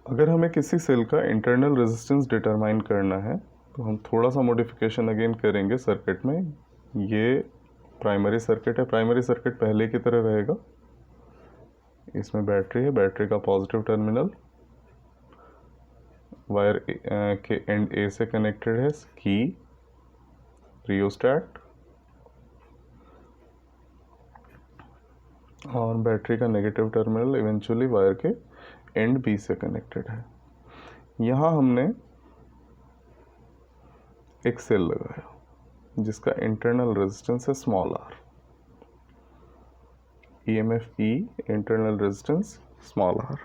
अगर हमें किसी सेल का इंटरनल रेजिस्टेंस डिटरमाइन करना है तो हम थोड़ा सा मॉडिफिकेशन अगेन करेंगे सर्किट में। ये प्राइमरी सर्किट है, प्राइमरी सर्किट पहले की तरह रहेगा। इसमें बैटरी है, बैटरी का पॉजिटिव टर्मिनल वायर के एंड ए से कनेक्टेड है की, रियोस्टैट, और बैटरी का नेगेटिव टर्मिनल इवेंचुअली वायर के एंड बी से कनेक्टेड है। यहाँ हमने एक सेल लगाया जिसका इंटरनल रेजिस्टेंस है small r, EMF E, internal resistance small r.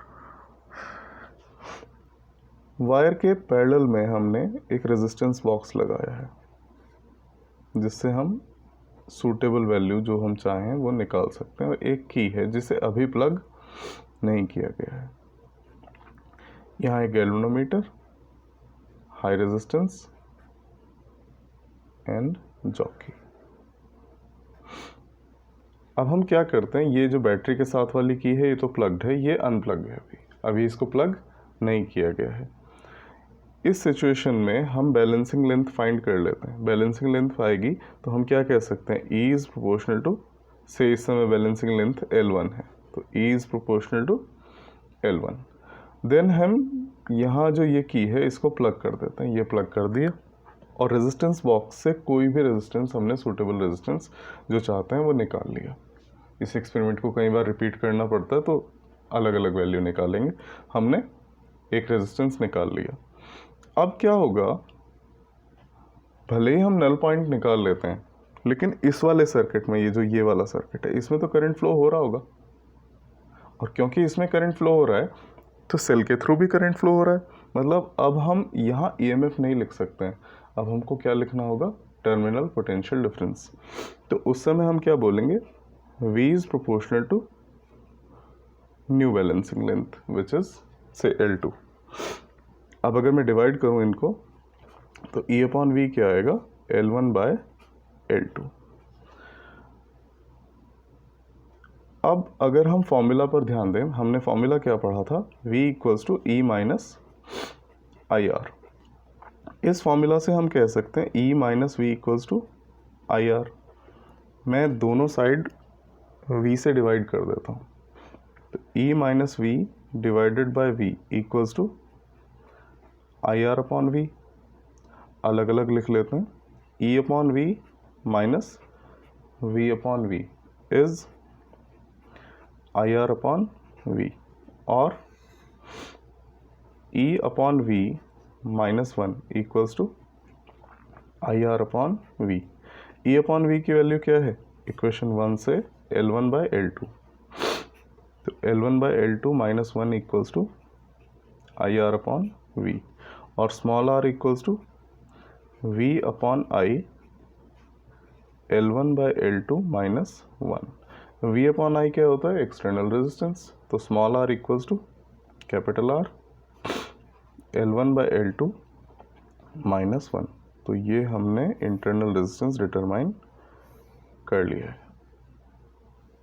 Wire के पैरेलल में हमने एक रेजिस्टेंस बॉक्स लगाया है जिससे हम सूटेबल वैल्यू जो हम चाहें वो निकाल सकते हैं, और एक की है जिसे अभी प्लग नहीं किया गया है। यहाँ एक galvanometer, high resistance and jockey. अब हम क्या करते हैं, ये जो बैटरी के साथ वाली की है ये तो प्लग्ड है, ये अनप्लग्ड है, अभी इसको प्लग नहीं किया गया है। इस सिचुएशन में हम बैलेंसिंग लेंथ फाइंड कर लेते हैं। बैलेंसिंग लेंथ आएगी तो हम क्या कह सकते हैं, E इज़ प्रोपोर्शनल टू, से इस समय बैलेंसिंग लेंथ L1 है तो E is proportional to L1। Then हम यहाँ जो ये की है इसको प्लग कर देते हैं, ये प्लग कर दिया, और रेजिस्टेंस बॉक्स से कोई भी रेजिस्टेंस हमने सूटेबल रेजिस्टेंस जो चाहते हैं वो निकाल लिया। इस एक्सपेरिमेंट को कई बार रिपीट करना पड़ता है तो अलग अलग वैल्यू निकालेंगे। हमने एक रेजिस्टेंस निकाल लिया। अब क्या होगा, भले ही हम नल पॉइंट निकाल लेते हैं लेकिन इस वाले सर्किट में, ये वाला सर्किट है, इसमें तो करंट फ्लो हो रहा होगा, और क्योंकि इसमें करंट फ्लो हो रहा है तो सेल के थ्रू भी करंट फ्लो हो रहा है। मतलब अब हम यहाँ EMF नहीं लिख सकते हैं, अब हमको क्या लिखना होगा, टर्मिनल पोटेंशियल डिफरेंस। तो उस समय हम क्या बोलेंगे, V is proportional to new balancing length which is say L2। अब अगर मैं डिवाइड करूँ इनको तो E अपॉन V क्या आएगा, L1 बाय L2। अब अगर हम फॉर्मूला पर ध्यान दें, हमने फॉर्मूला क्या पढ़ा था, V equals to E minus IR। इस फॉर्मूला से हम कह सकते हैं E minus V equals to IR। मैं दोनों साइड V से डिवाइड कर देता हूँ, तो E minus V divided by V equals to IR upon V। अलग अलग लिख लेते हैं, E upon V minus V upon V is IR upon V, और E upon V minus 1 equals to IR upon V। E upon V की value क्या है, equation 1 से L1 बाय L2, तो L1 by L2 minus 1 equals to IR upon V, और small r equals to V upon I L1 by L2 minus 1। V upon I क्या होता है, external resistance, तो small r equals to capital R L1 by L2 minus 1। तो ये हमने internal resistance determine कर लिया है।